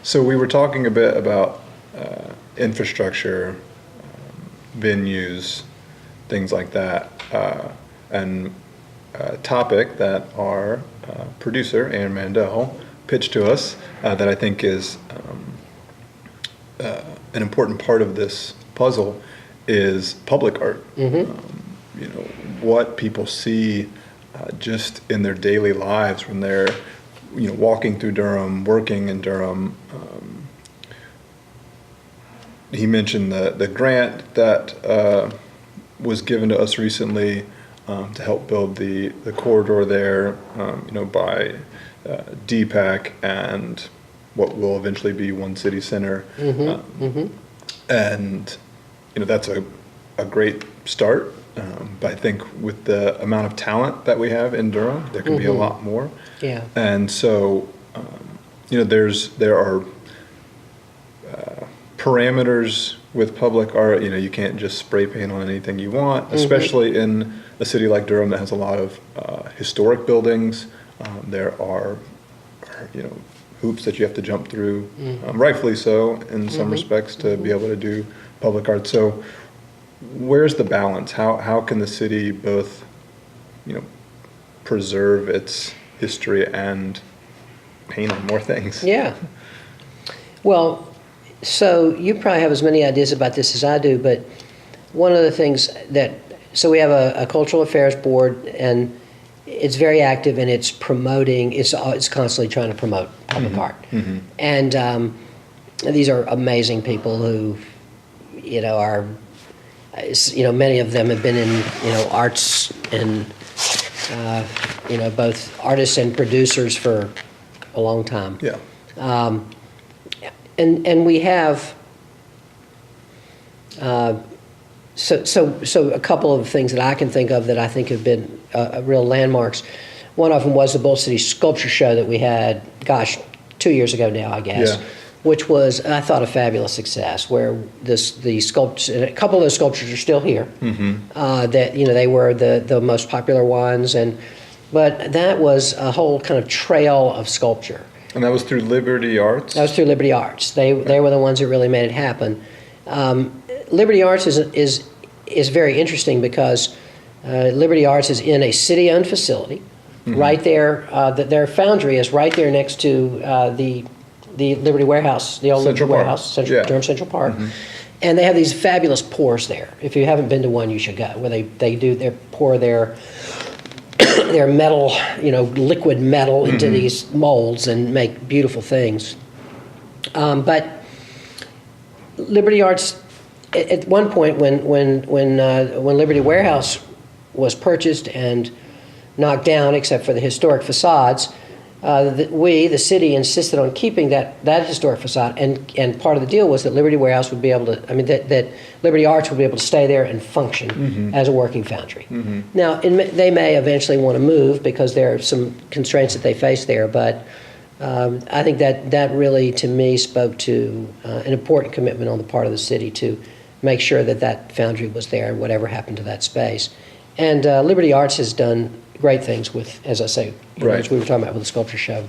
So we were talking a bit about infrastructure, venues, things like that, and a topic that our producer, Ann Mandel, pitched to us that I think is an important part of this puzzle is public art. What people see just in their daily lives when they're walking through Durham, working in Durham. He mentioned the grant that was given to us recently to help build the corridor there, by DPAC and what will eventually be One City Center. And that's a great start. But I think with the amount of talent that we have in Durham, there can be a lot more. Yeah. And so, there are parameters with public art. You can't just spray paint on anything you want, especially in a city like Durham that has a lot of historic buildings. There are, hoops that you have to jump through, rightfully so in some respects, to be able to do public art. So where's the balance? How can the city both, preserve its history and paint on more things? Yeah. Well, so you probably have as many ideas about this as I do, but one of the things so we have a cultural affairs board, and it's very active, and it's promoting, it's constantly trying to promote public art. And these are amazing people who, are, many of them have been in, arts and, both artists and producers for a long time. Yeah. And we have, so a couple of things that I can think of that I think have been real landmarks. One of them was the Bull City Sculpture Show that we had, 2 years ago now, I guess, which was, I thought, a fabulous success, where the sculptures, and a couple of those sculptures are still here, that, they were the most popular ones, but that was a whole kind of trail of sculpture. And that was through Liberty Arts? That was through Liberty Arts. They were the ones that really made it happen. Liberty Arts is very interesting because Liberty Arts is in a city-owned facility, right there. Their foundry is right there next to the Liberty Warehouse, the old Liberty Warehouse, Durham Central Park. And they have these fabulous pours there. If you haven't been to one, you should go, where they pour their metal, liquid metal into these molds and make beautiful things. But Liberty Arts, at one point when Liberty Warehouse was purchased and knocked down, except for the historic facades, the city insisted on keeping that historic facade, and part of the deal was that Liberty Warehouse would be able to, that Liberty Arts would be able to stay there and function as a working foundry. Now, they may eventually want to move because there are some constraints that they face there, but I think that really, to me, spoke to an important commitment on the part of the city to make sure that foundry was there, whatever happened to that space. And Liberty Arts has done great things with, as I say, as we were talking about with the sculpture show.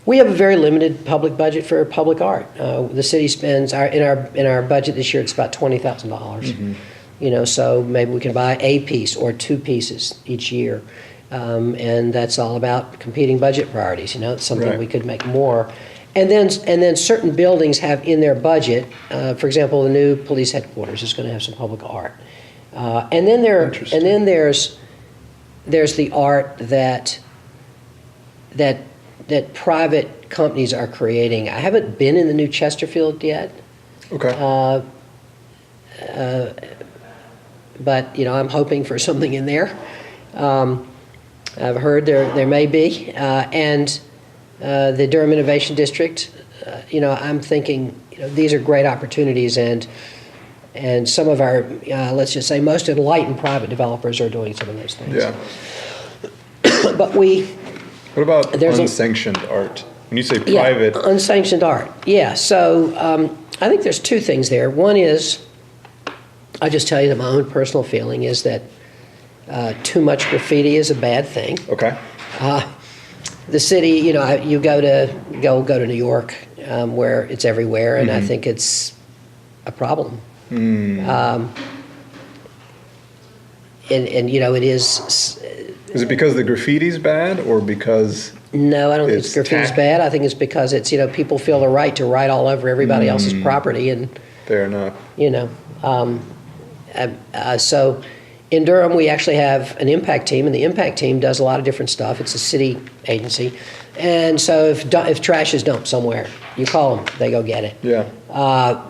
We have a very limited public budget for public art. The city spends in our budget this year, it's about $20,000. So maybe we can buy a piece or two pieces each year, and that's all about competing budget priorities. It's something we could make more. And then certain buildings have in their budget, for example, the new police headquarters is going to have some public art. And then there's the art that private companies are creating. I haven't been in the new Chesterfield yet. Okay. But I'm hoping for something in there. I've heard there may be, and the Durham Innovation District. I'm thinking these are great opportunities, and some of our, let's just say, most enlightened private developers are doing some of those things. Yeah. But what about unsanctioned art? When you say private... Yeah, unsanctioned art. Yeah, so I think there's two things there. One is, I'll just tell you that my own personal feeling is that too much graffiti is a bad thing. Okay. the city, you go to New York, where it's everywhere, and I think it's a problem. And it is. Is it because the graffiti's bad, or because No, I don't think it's graffiti's bad. I think it's because it's people feel the right to write all over everybody else's property, and fair enough? So in Durham we actually have an impact team, and the impact team does a lot of different stuff. It's a city agency, and so if trash is dumped somewhere, you call them, they go get it. Yeah.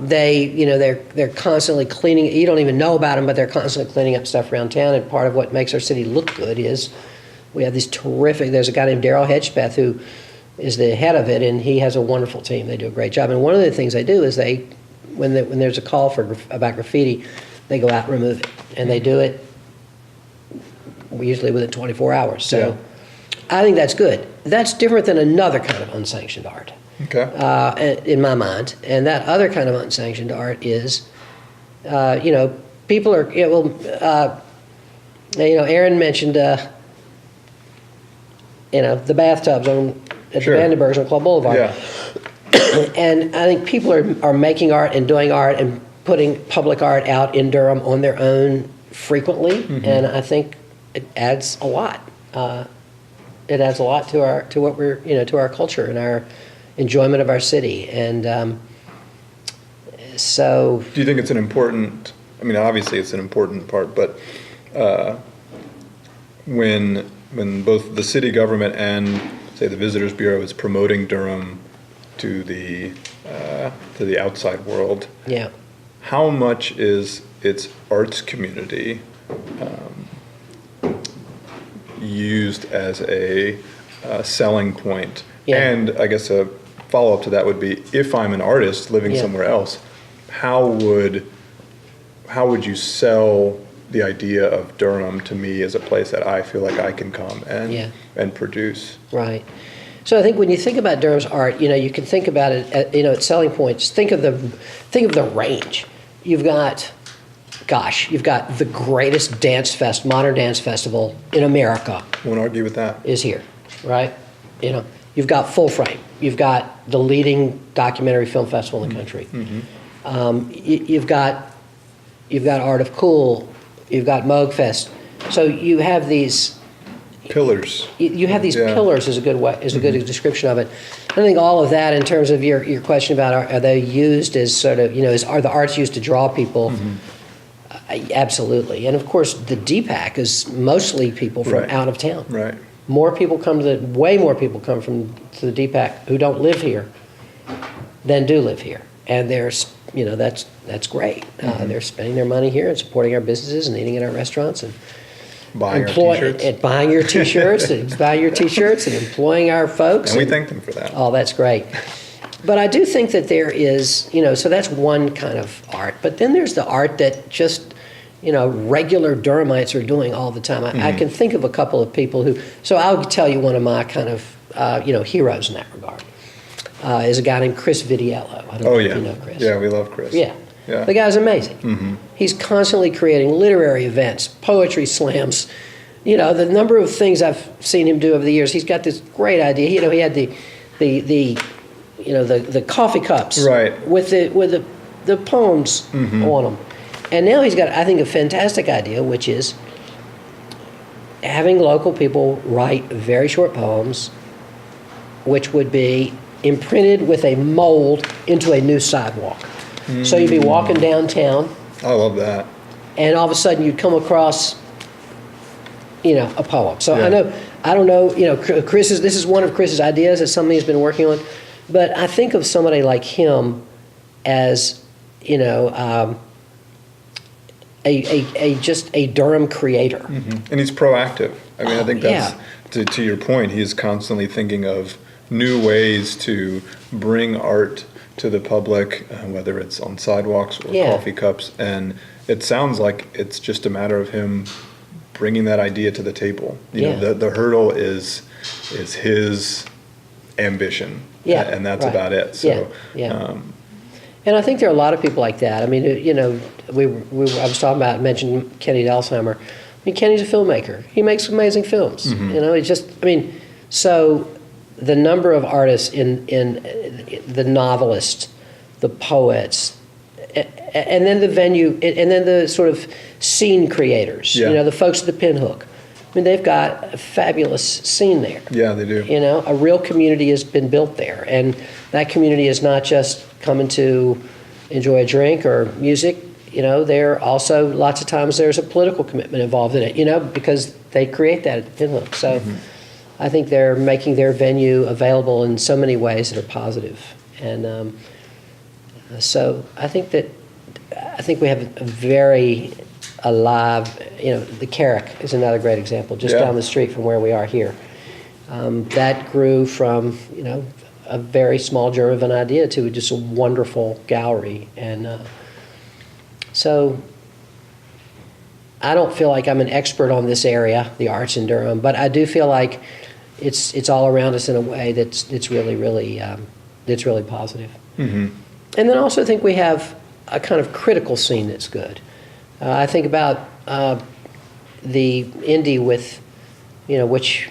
They're constantly cleaning. You don't even know about them, but they're constantly cleaning up stuff around town. And part of what makes our city look good is we have these terrific. There's a guy named Daryl Hedgepeth who is the head of it, and he has a wonderful team. They do a great job. And one of the things they do is when there's a call about graffiti, they go out and remove it, and they do it usually within 24 hours. So Yeah. I think that's good. That's different than another kind of unsanctioned art. Okay. In my mind. And that other kind of unsanctioned art is, people are, Aaron mentioned, the bathtubs at Sure. the Vandenbergs on Club Boulevard. Yeah. And I think people are making art and doing art and putting public art out in Durham on their own frequently, and I think it adds a lot. It adds a lot to what we're, to our culture and our enjoyment of our city. And so, Do you think it's an important? I mean, obviously it's an important part, but when both the city government and say the Visitors Bureau is promoting Durham to the outside world, yeah, how much is its arts community used as a selling point? Yeah. And I guess a follow-up to that would be, if I'm an artist living Yeah. somewhere else, how would you sell the idea of Durham to me as a place that I feel like I can come and produce? right. So I think when you think about Durham's art, you can think about it at selling points. Think of the range. You've got the greatest modern dance festival in America. Won't argue with that. Is here, right? You've got Full Frame. You've got the leading documentary film festival in the country. You've got Art of Cool. You've got Moog Fest. So you have these Pillars. You have these Yeah. pillars is a good description of it. I think all of that, in terms of your question about are they used as sort of are the arts used to draw people? Absolutely, and of course the DPAC is mostly people from Right. out of town. Right. Way more people come to the DPAC who don't live here than do live here, and there's that's great. They're spending their money here and supporting our businesses and eating at our restaurants and Buying our t-shirts. and buying your t-shirts and employing our folks. And we thank them for that. Oh, that's great. But I do think that there is, so that's one kind of art. But then there's the art that just, regular Durhamites are doing all the time. I can think of a couple of people who, so I'll tell you one of my kind of, heroes in that regard, is a guy named Chris Vidiello. I don't know if you know Chris. Yeah, we love Chris. Yeah. Yeah. The guy's amazing. He's constantly creating literary events, poetry slams. The number of things I've seen him do over the years. He's got this great idea. He had the coffee cups, Right. with the poems on them, and now he's got, I think, a fantastic idea, which is having local people write very short poems, which would be imprinted with a mold into a new sidewalk. So you'd be walking downtown, I love that. and all of a sudden you'd come across, a poem. So Yeah. I don't know, this is one of Chris's ideas. It's something he's been working on. But I think of somebody like him as, just a Durham creator. And he's proactive. I mean, I think that's, yeah. to your point, he's constantly thinking of new ways to bring art to the public, whether it's on sidewalks or Yeah. coffee cups. And it sounds like it's just a matter of him bringing that idea to the table. The hurdle is his ambition. Yeah, And that's right. about it. So, Yeah. And I think there are a lot of people like that. I mean, I was talking about, mentioned Kenny Delsheimer. I mean, Kenny's a filmmaker. He makes amazing films. So the number of artists in the novelists, the poets, and then the venue, and then the sort of scene creators, Yeah. the folks at the Pinhook. I mean, they've got a fabulous scene there. Yeah, they do. A real community has been built there. And that community is not just coming to enjoy a drink or music. There also, lots of times, there's a political commitment involved in it, because they create that at the Pinhook. So I think they're making their venue available in so many ways that are positive. And so I think we have a very alive, the Carrick is another great example, just Yeah. down the street from where we are here. That grew from, a very small germ of an idea to just a wonderful gallery. And so I don't feel like I'm an expert on this area, the arts in Durham, but I do feel like it's all around us in a way that's really, really, that's really positive. Mm-hmm. And then also think we have a kind of critical scene that's good. I think about the Indie with, which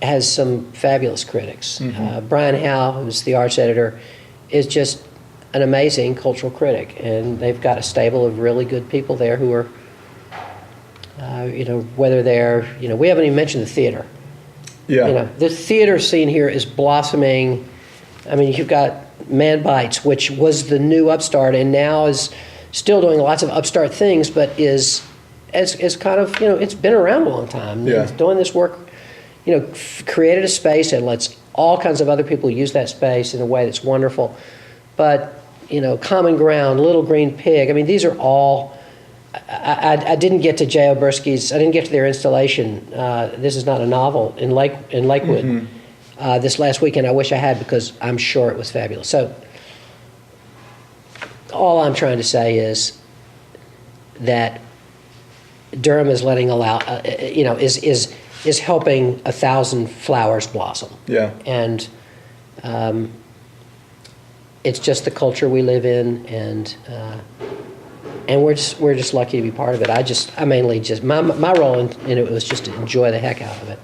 has some fabulous critics. Brian Howe, who's the arts editor, is just an amazing cultural critic, and they've got a stable of really good people there who are, whether they're, we haven't even mentioned the theater. Yeah. The theater scene here is blossoming. I mean, you've got Man Bites, which was the new upstart, and now is still doing lots of upstart things, but is kind of, it's been around a long time. Yeah. It's doing this work, created a space and lets all kinds of other people use that space in a way that's wonderful. But, Common Ground, Little Green Pig, I mean, these are all, I didn't get to J. Oberski's, I didn't get to their installation, This Is Not a Novel, in Lakewood. This last weekend. I wish I had, because I'm sure it was fabulous. So all I'm trying to say is that Durham is is helping 1,000 flowers blossom. Yeah. And it's just the culture we live in, and we're just lucky to be part of it. I mainly just my role in it was just to enjoy the heck out of it.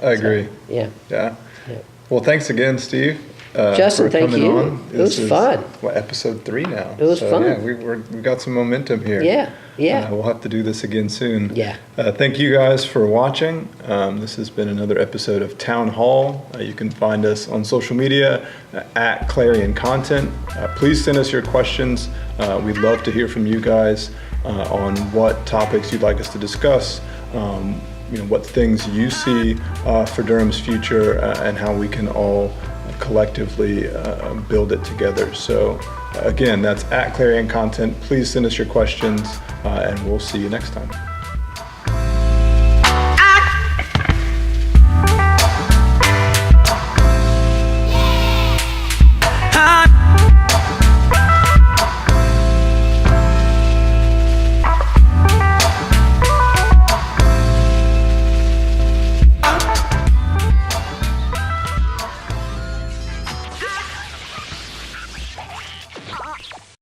I agree. So, yeah. Yeah. Well, thanks again, Steve. Justin, for thank coming you. on. It was fun. Episode 3 now. It was fun. Yeah, we got some momentum here. Yeah. We'll have to do this again soon. Yeah. Thank you guys for watching. This has been another episode of Town Hall. You can find us on social media at Clarion Content. Please send us your questions. We'd love to hear from you guys on what topics you'd like us to discuss. What things you see for Durham's future, and how we can all collectively build it together. So again, that's at Clarion Content. Please send us your questions, and we'll see you next time.